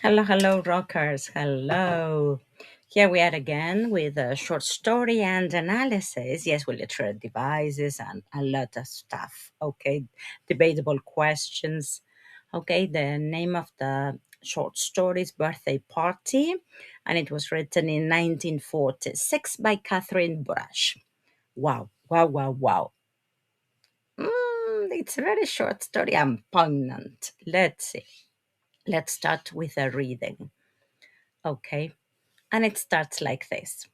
Hello, hello, rockers. Hello. Here we are again with a short story and analysis. Yes, with literary devices and a lot of stuff. Okay, debatable questions. Okay, the name of the short story is Birthday Party, and it was written in 1946 by Catherine Brush. Wow, wow, wow, wow. It's a very short story and poignant. Let's see. Let's start with a reading. Okay. And it starts like this.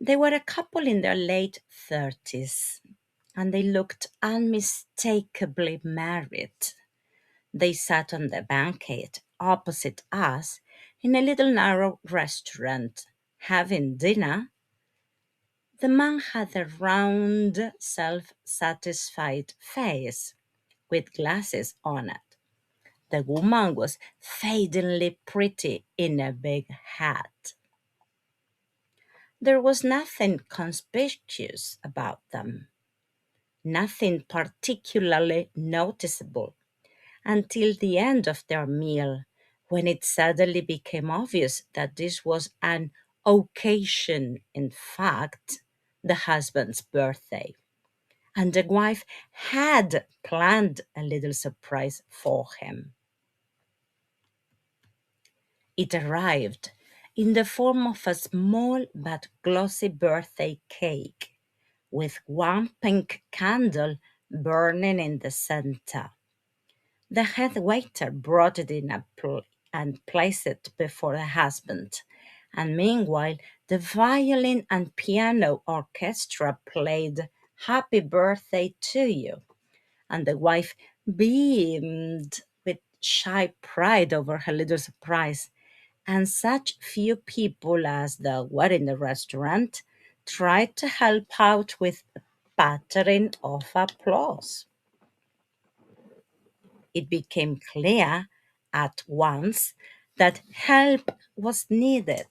They were a couple in their late 30s, and they looked unmistakably married. They sat on the banquette opposite us in a little narrow restaurant, having dinner. The man had a round, self satisfied face with glasses on it. The woman was fadingly pretty in a big hat. There was nothing conspicuous about them, nothing particularly noticeable, until the end of their meal, when it suddenly became obvious that this was an occasion, in fact, the husband's birthday. And the wife had planned a little surprise for him. It arrived in the form of a small but glossy birthday cake with one pink candle burning in the center. The head waiter brought it in and placed it before the husband, and meanwhile the violin and piano orchestra played Happy Birthday to You, and the wife beamed with shy pride over her little surprise. And such few people as there were in the restaurant tried to help out with a pattering of applause. It became clear at once that help was needed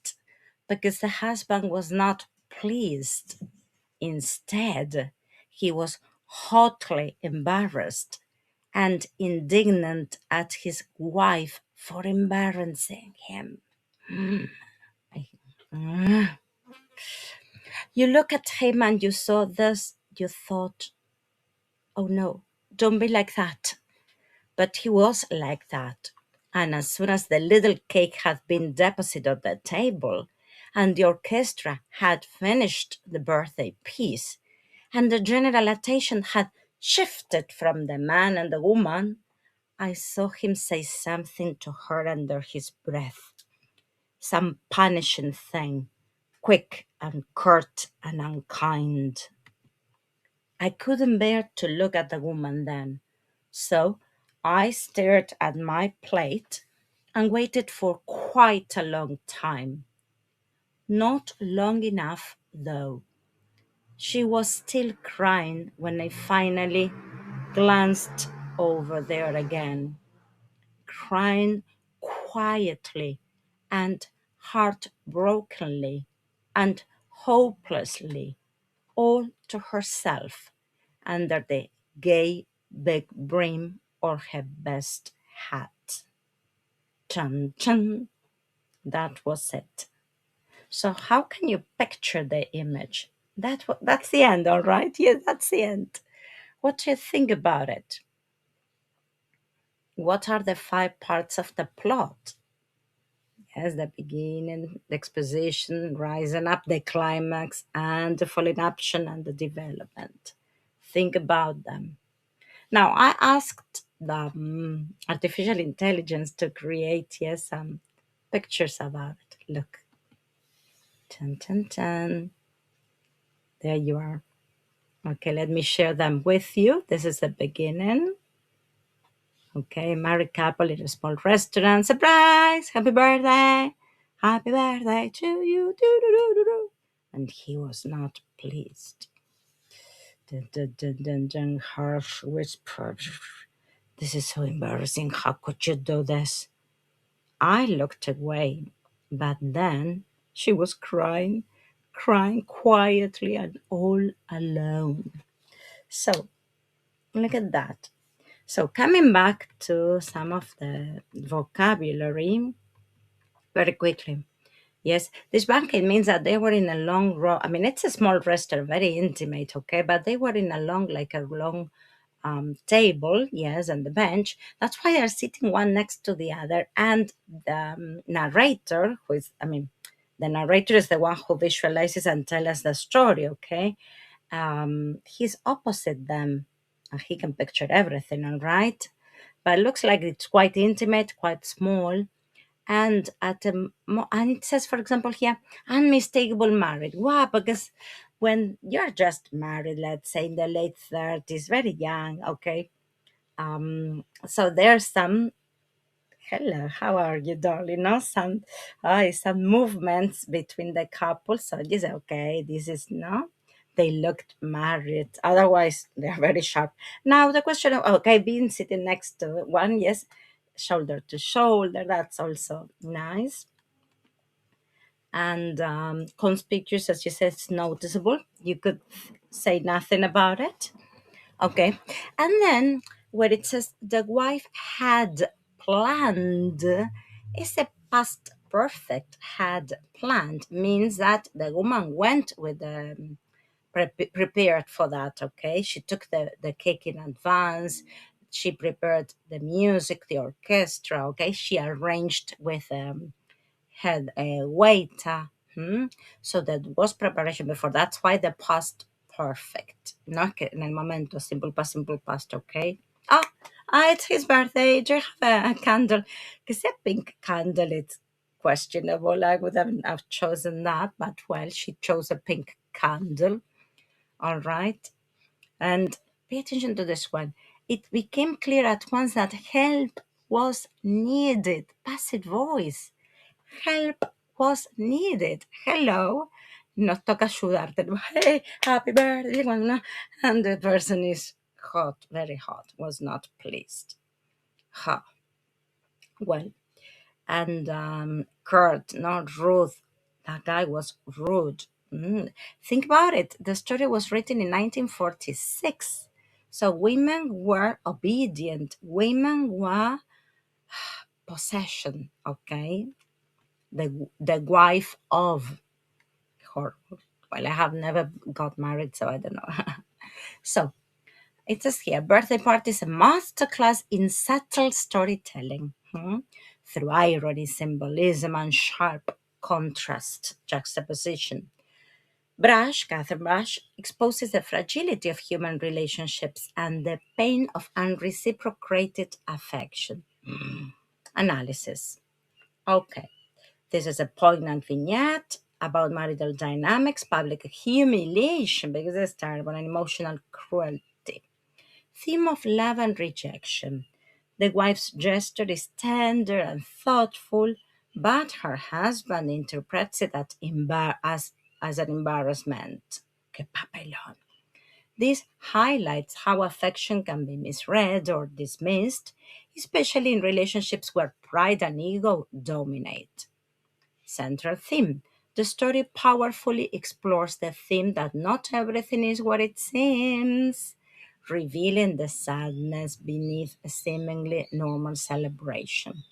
because the husband was not pleased. Instead, he was hotly embarrassed and indignant at his wife for embarrassing him. You look at him and you saw this, you thought, oh no, don't be like that. But he was like that. And as soon as the little cake had been deposited on the table, and the orchestra had finished the birthday piece, and the general attention had shifted from the man and the woman, I saw him say something to her under his breath, some punishing thing, quick and curt and unkind. I couldn't bear to look at the woman then, so I stared at my plate and waited for quite a long time. Not long enough, though. She was still crying when I finally glanced over there again, crying quietly and heartbrokenly and hopelessly, all to herself under the gay big brim of her best hat. Chun chun, that was it. So how can you picture the image? That's the end, all right? Yes, that's the end. What do you think about it? What are the five parts of the plot? Yes, the beginning, the exposition, rising up, the climax, and the falling action and the development. Think about them. Now, I asked the artificial intelligence to create, yes, some pictures about it. Look, tan, tan, tan. There you are. Okay, let me share them with you. This is the beginning. Okay, married couple in a small restaurant. Surprise! Happy birthday! Happy birthday to you! Do, do, do, do, do. And he was not pleased. Dun, dun, dun, dun, dun, harsh whisper. This is so embarrassing. How could you do this? I looked away, but then she was crying, crying quietly and all alone. So, look at that. So, coming back to some of the vocabulary, very quickly. Yes, this banquet means that they were in a long row. I mean, it's a small restaurant, very intimate, okay, but they were in a long, like a long table, yes, and the bench. That's why they're sitting one next to the other. And the narrator, who is, I mean, the narrator is the one who visualizes and tells us the story, okay? He's opposite them. He can picture everything, all right? But it looks like it's quite intimate, quite small. And and it says, for example, here, unmistakable married. Wow, because when you're just married, let's say in the late 30s, very young, okay. So there's some hello, how are you, darling? No, some movements between the couple. So you say, okay, this is no. They looked married. Otherwise, they're very sharp. Now the question of okay, being sitting next to one, yes, shoulder to shoulder. That's also nice and conspicuous, as you said, it's noticeable. You could say nothing about it. Okay. And then where it says the wife had planned, is a past perfect. Had planned means that the woman went with the prepared for that. Okay. She took the cake in advance. She prepared the music, the orchestra. Okay. She arranged with had a waiter. So that was preparation before. That's why the past perfect. No, que en el momento, simple past, okay? It's his birthday. Do you have a candle? Because a pink candle, it's questionable. I would have chosen that, but well, she chose a pink candle. All right. And pay attention to this one. It became clear at once that help was needed. Passive voice. Help was needed. Hello. Nos toca ayudarte. Hey, happy birthday. And the person is hot, very hot, was not pleased. Ha. Well, and Kurt, not Ruth. That guy was rude. Think about it. The story was written in 1946. So women were obedient. Women were possession, okay? The wife of her. Well, I have never got married, so I don't know. So it says here, birthday party is a masterclass in subtle storytelling through irony, symbolism, and sharp contrast juxtaposition. Catherine Brash, exposes the fragility of human relationships and the pain of unreciprocated affection. Analysis. Okay. This is a poignant vignette about marital dynamics, public humiliation, because it's terrible, and emotional cruelty. Theme of love and rejection. The wife's gesture is tender and thoughtful, but her husband interprets it as an embarrassment. Que papelón. This highlights how affection can be misread or dismissed, especially in relationships where pride and ego dominate. Central theme. The story powerfully explores the theme that not everything is what it seems, revealing the sadness beneath a seemingly normal celebration.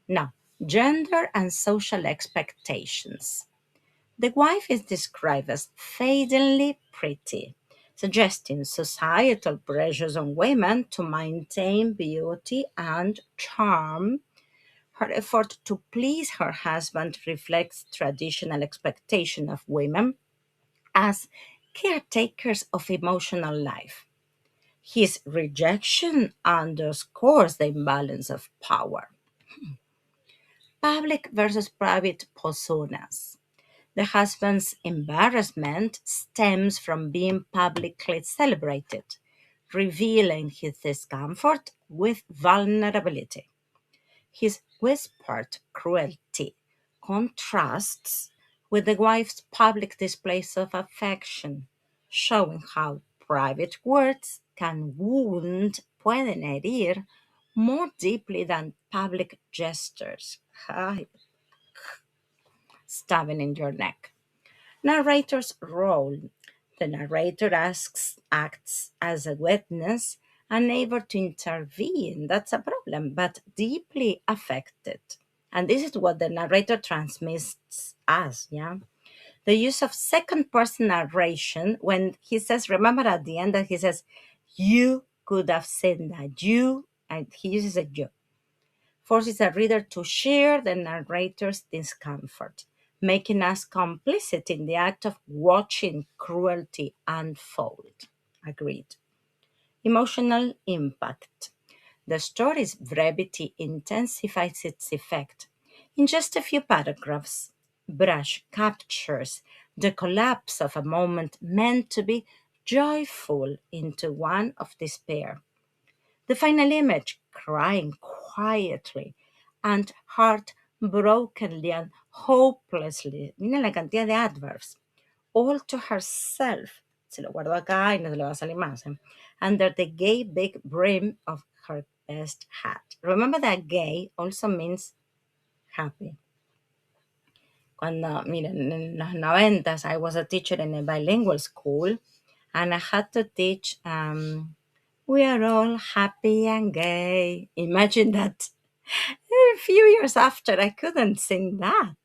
Now, gender and social expectations. The wife is described as fadingly pretty, suggesting societal pressures on women to maintain beauty and charm. Her effort to please her husband reflects traditional expectation of women as caretakers of emotional life. His rejection underscores the imbalance of power. Public versus private personas. The husband's embarrassment stems from being publicly celebrated, revealing his discomfort with vulnerability. His whispered cruelty contrasts with the wife's public displays of affection, showing how private words can wound, pueden herir, more deeply than public gestures. Ay, stabbing in your neck. Narrator's role. The narrator acts as a witness, unable to intervene. That's a problem, but deeply affected. And this is what the narrator transmits us, yeah? The use of second person narration when he says, remember at the end that he says, you could have said that, you, and he uses a you, forces the reader to share the narrator's discomfort, making us complicit in the act of watching cruelty unfold. Agreed. Emotional impact. The story's brevity intensifies its effect. In just a few paragraphs, Brush captures the collapse of a moment meant to be joyful into one of despair. The final image, crying quietly and heartbrokenly and hopelessly, mira la cantidad de adverbs, all to herself, se lo guardo acá y no se le va a salir más, under the gay big brim of her best hat. Remember that gay also means happy. Cuando, miren, en los noventas, I was a teacher in a bilingual school, and I had to teach, we are all happy and gay. Imagine that. A few years after, I couldn't sing that.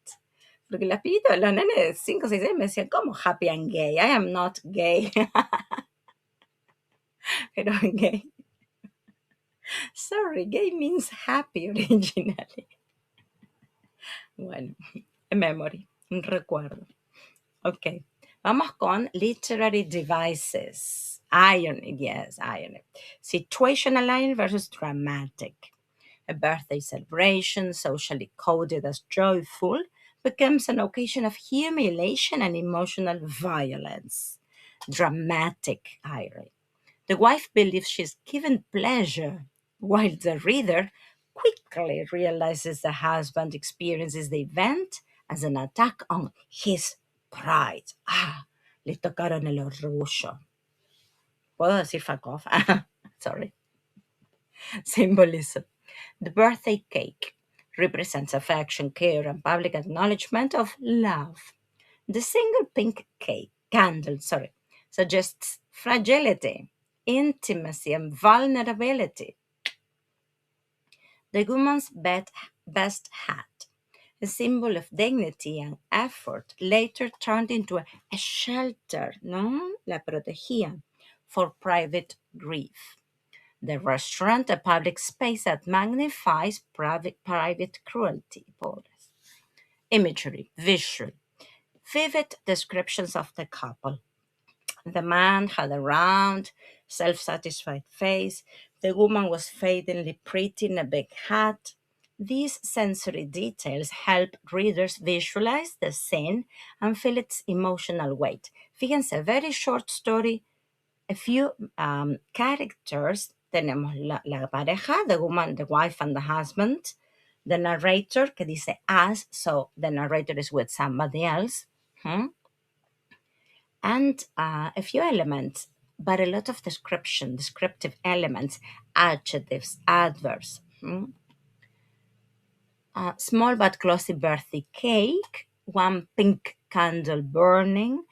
Porque los pibitos, los nenes de 5 o 6 años me decían, ¿cómo happy and gay? I am not gay. Pero gay. Sorry, gay means happy originally. Bueno, a memory, un recuerdo. Ok, vamos con literary devices. Irony, yes, irony. Situational irony versus dramatic. A birthday celebration, socially coded as joyful, becomes an occasion of humiliation and emotional violence. Dramatic irony. The wife believes she's given pleasure, while the reader quickly realizes the husband experiences the event as an attack on his pride. Ah, le tocaron el orgullo. ¿Puedo decir fuck off? Sorry. Symbolism. The birthday cake represents affection, care, and public acknowledgement of love. The single pink cake candle, suggests fragility, intimacy, and vulnerability. The woman's best hat, a symbol of dignity and effort, later turned into a shelter, no? La protegía, for private grief. The restaurant, a public space that magnifies private cruelty. Pobres. Imagery, visual, vivid descriptions of the couple. The man had a round, self satisfied face. The woman was fadingly pretty in a big hat. These sensory details help readers visualize the scene and feel its emotional weight. Fíjense, a very short story, a few characters. Tenemos la pareja, the woman, the wife, and the husband. The narrator, que dice us, so the narrator is with somebody else. And a few elements, but a lot of descriptive elements, adjectives, adverbs. Small but glossy birthday cake, one pink candle burning,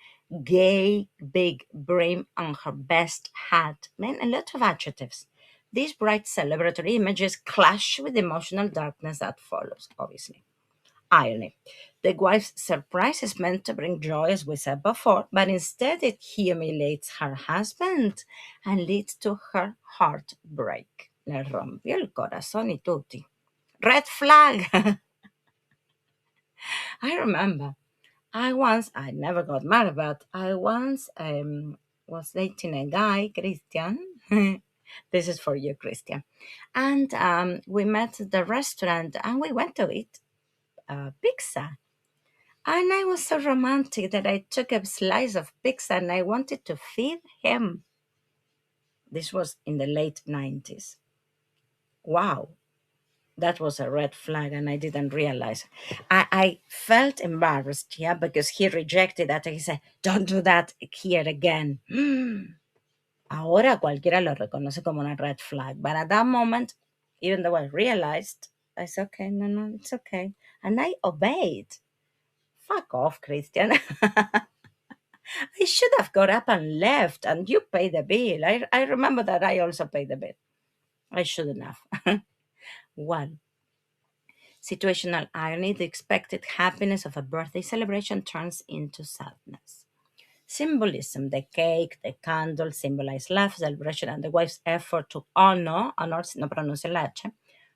gay big brim on her best hat. Man, a lot of adjectives. These bright celebratory images clash with the emotional darkness that follows, obviously. Irony. The wife's surprise is meant to bring joy, as we said before, but instead it humiliates her husband and leads to her heartbreak. Le rompió el corazón y tutti. Red flag! I remember I never got married, but I once was dating a guy, Christian. This is for you, Christian. And we met at the restaurant and we went to eat pizza. And I was so romantic that I took a slice of pizza and I wanted to feed him. This was in the late 90s. Wow, that was a red flag and I didn't realize. I felt embarrassed, yeah, because he rejected that. He said, don't do that here again. Ahora cualquiera lo reconoce como una red flag. But at that moment, even though I realized, I said, okay, no, it's okay. And I obeyed. Fuck off, Christian. I should have got up and left, and you pay the bill. I remember that I also paid the bill. I shouldn't have. One. Situational irony, the expected happiness of a birthday celebration turns into sadness. Symbolism, the cake, the candle symbolize love, celebration, and the wife's effort to honor, si no pronuncia la H,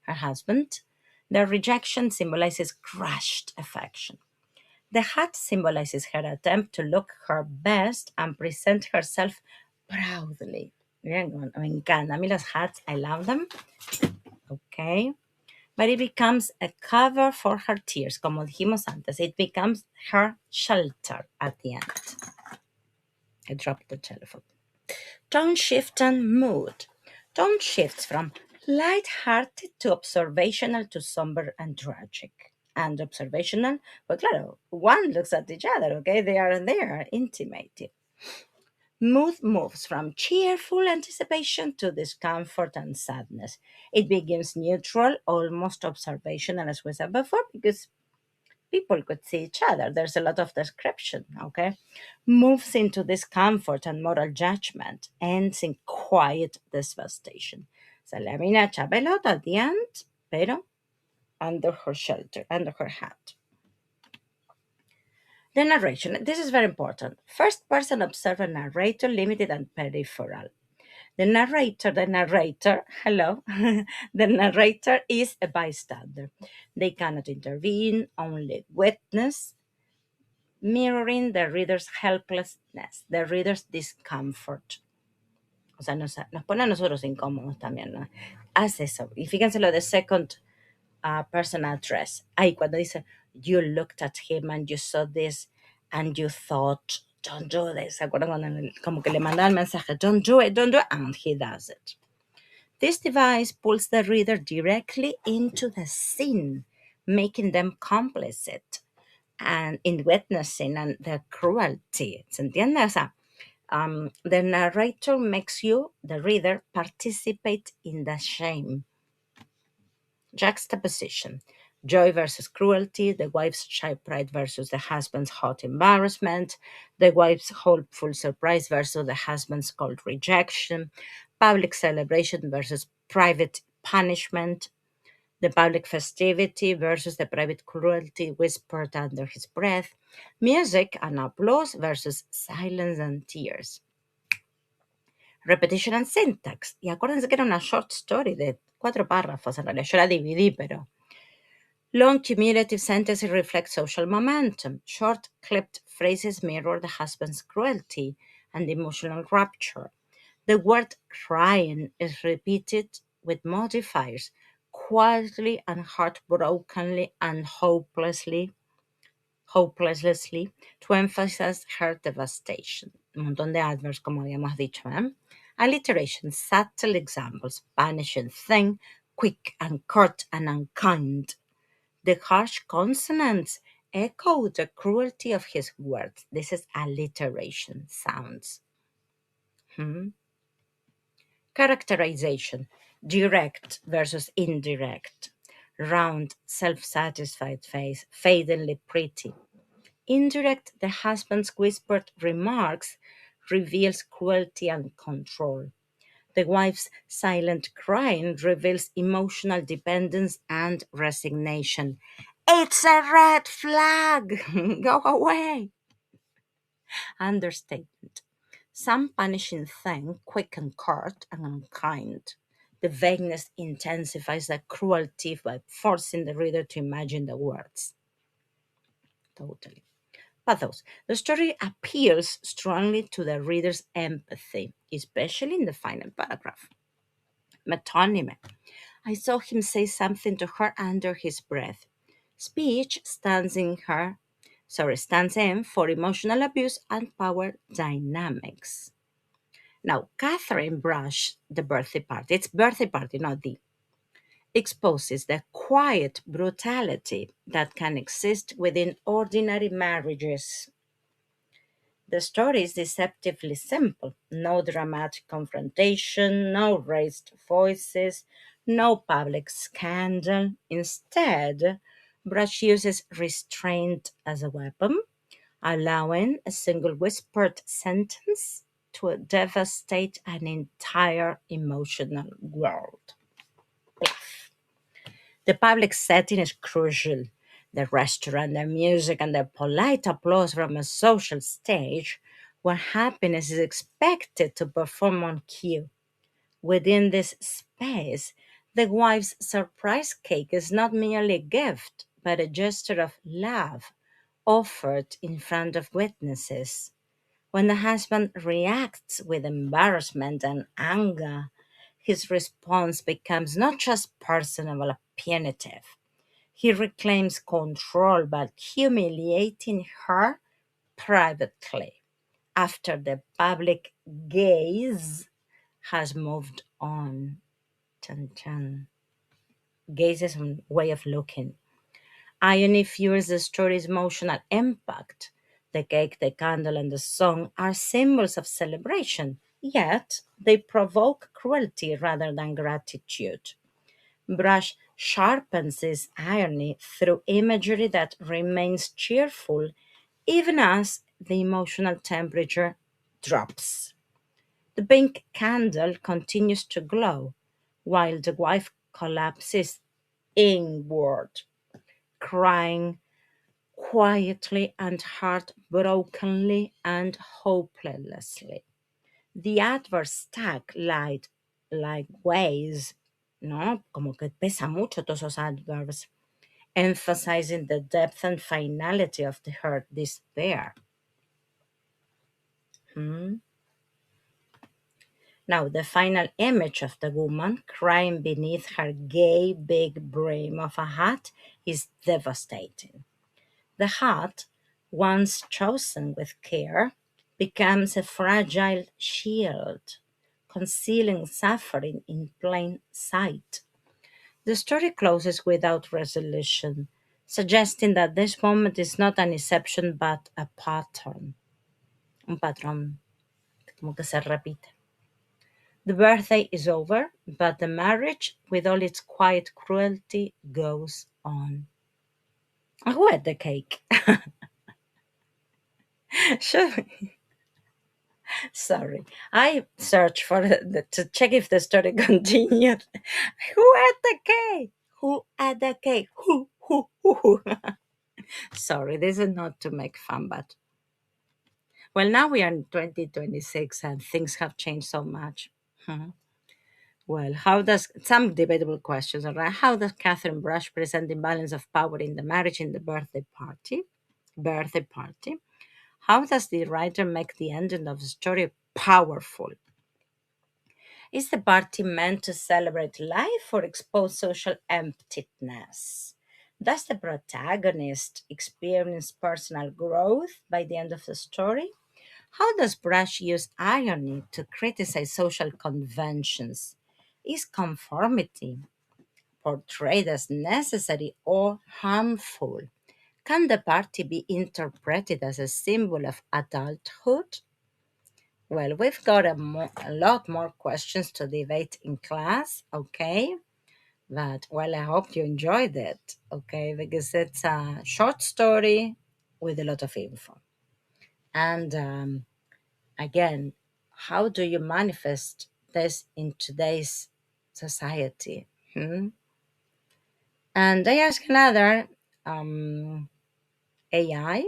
her husband. The rejection symbolizes crushed affection. The hat symbolizes her attempt to look her best and present herself proudly. Miren, me encanta. A mí los hats, I love them. Okay. But it becomes a cover for her tears, como dijimos antes. It becomes her shelter at the end. I dropped the telephone. Tone shift and mood. Tone shifts from light-hearted to observational to somber and tragic. And observational, but claro, one looks at each other, okay? They are there, intimated. Mood moves from cheerful anticipation to discomfort and sadness. It begins neutral, almost observational, as we said before, because people could see each other. There's a lot of description, okay? Moves into discomfort and moral judgment, ends in quiet devastation. Se le mina echa pelota at the end, pero under her shelter, under her hat. The narration, this is very important. First person observer narrator, limited and peripheral. The narrator, hello, the narrator is a bystander. They cannot intervene, only witness, mirroring the reader's helplessness, the reader's discomfort. O sea, nos pone a nosotros incómodos también, ¿no? Hace eso. Y fíjense lo de second person address. Ahí cuando dice, you looked at him and you saw this and you thought, don't do this. ¿Se acuerdan cuando como que le mandaba el mensaje, don't do it, and he does it. This device pulls the reader directly into the scene, making them complicit and in witnessing and the cruelty. ¿Se entiende? O sea, the narrator makes you, the reader, participate in the shame. Juxtaposition. Joy versus cruelty, the wife's shy pride versus the husband's hot embarrassment, the wife's hopeful surprise versus the husband's cold rejection, public celebration versus private punishment, the public festivity versus the private cruelty whispered under his breath, music and applause versus silence and tears. Repetition and syntax. Y acuérdense que era una short story de 4 párrafos, en realidad yo la dividí, pero long cumulative sentences reflect social momentum. Short clipped phrases mirror the husband's cruelty and emotional rupture. The word crying is repeated with modifiers quietly and heartbrokenly and hopelessly to emphasize her devastation. Un montón de adverbs, como habíamos dicho. Alliteration, subtle examples, vanishing thing, quick and curt and unkind. The harsh consonants echo the cruelty of his words. This is alliteration sounds. Characterization, direct versus indirect. Round, self-satisfied face, fadingly pretty. Indirect, the husband's whispered remarks reveals cruelty and control. The wife's silent crying reveals emotional dependence and resignation. It's a red flag! Go away! Understatement. Some punishing thing, quick and curt and unkind. The vagueness intensifies the cruelty by forcing the reader to imagine the words. Totally. Pathos. The story appeals strongly to the reader's empathy, especially in the final paragraph. Metonymy. I saw him say something to her under his breath. Speech stands in for emotional abuse and power dynamics. Now, Catherine Brush, the birthday party, it's birthday party, not the, exposes the quiet brutality that can exist within ordinary marriages. The story is deceptively simple. No dramatic confrontation, no raised voices, no public scandal. Instead, Brush uses restraint as a weapon, allowing a single whispered sentence to devastate an entire emotional world. The public setting is crucial. The restaurant, the music, and the polite applause from a social stage where happiness is expected to perform on cue. Within this space, the wife's surprise cake is not merely a gift, but a gesture of love offered in front of witnesses. When the husband reacts with embarrassment and anger, his response becomes not just personal or punitive. He reclaims control by humiliating her privately after the public gaze has moved on. Chan chan. Gaze is a way of looking. Irony fuels the story's emotional impact. The cake, the candle, and the song are symbols of celebration, yet they provoke cruelty rather than gratitude. Brush sharpens this irony through imagery that remains cheerful even as the emotional temperature drops. The pink candle continues to glow while the wife collapses inward, crying quietly and heartbrokenly and hopelessly. The adverse stack like weighs, ¿no? Como que pesa mucho todos esos adverbs, emphasizing the depth and finality of her despair. Hmm? Now, the final image of the woman crying beneath her gay big brim of a hat is devastating. The hat, once chosen with care, becomes a fragile shield, concealing suffering in plain sight. The story closes without resolution, suggesting that this moment is not an exception but a pattern. Un patrón, como que se repite. The birthday is over, but the marriage, with all its quiet cruelty, goes on. Who had the cake? Sure. Sorry. I searched for to check if the story continued. Who had the cake? Who had the cake? Who? Sorry, this is not to make fun, but well, now we are in 2026 and things have changed so much. Hmm. Well, how does some debatable questions, all right? How does Catherine Brush present the balance of power in the marriage in the birthday party? Birthday party. How does the writer make the ending of the story powerful? Is the party meant to celebrate life or expose social emptiness? Does the protagonist experience personal growth by the end of the story? How does Brush use irony to criticize social conventions? Is conformity portrayed as necessary or harmful? Can the party be interpreted as a symbol of adulthood? Well, we've got a lot more questions to debate in class, okay? But, well, I hope you enjoyed it, okay? Because it's a short story with a lot of info. And again, how do you manifest this in today's society? Hmm? And I asked another AI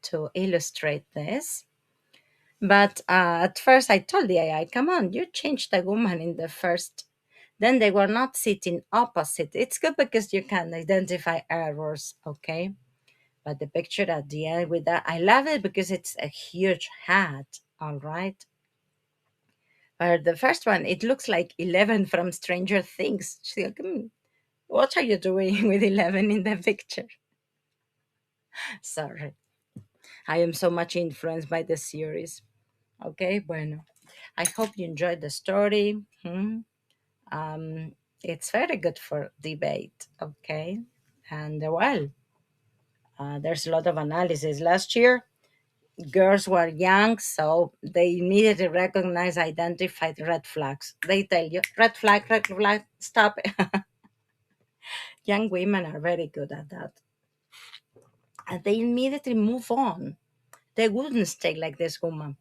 to illustrate this. But at first, I told the AI, come on, you changed the woman in the first. Then they were not sitting opposite. It's good because you can identify errors, okay? But the picture at the end with that, I love it because it's a huge hat, all right? But the first one, it looks like 11 from Stranger Things. She's like, what are you doing with 11 in the picture? Sorry. I am so much influenced by the series. Okay, bueno. I hope you enjoyed the story. It's very good for debate. Okay, and there's a lot of analysis. Last year, girls were young, so they needed to recognize, identify red flags. They tell you, red flag, stop. Young women are very good at that. And they immediately move on. They wouldn't stay like this woman.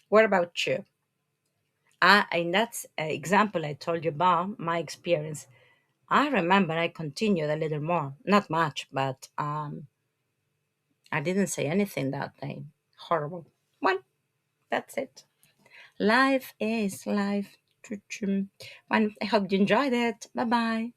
What about you? And that's an example I told you about my experience. I remember I continued a little more, not much, but I didn't say anything that day. Horrible. Well, that's it. Life is life. Well, I hope you enjoyed it. Bye bye.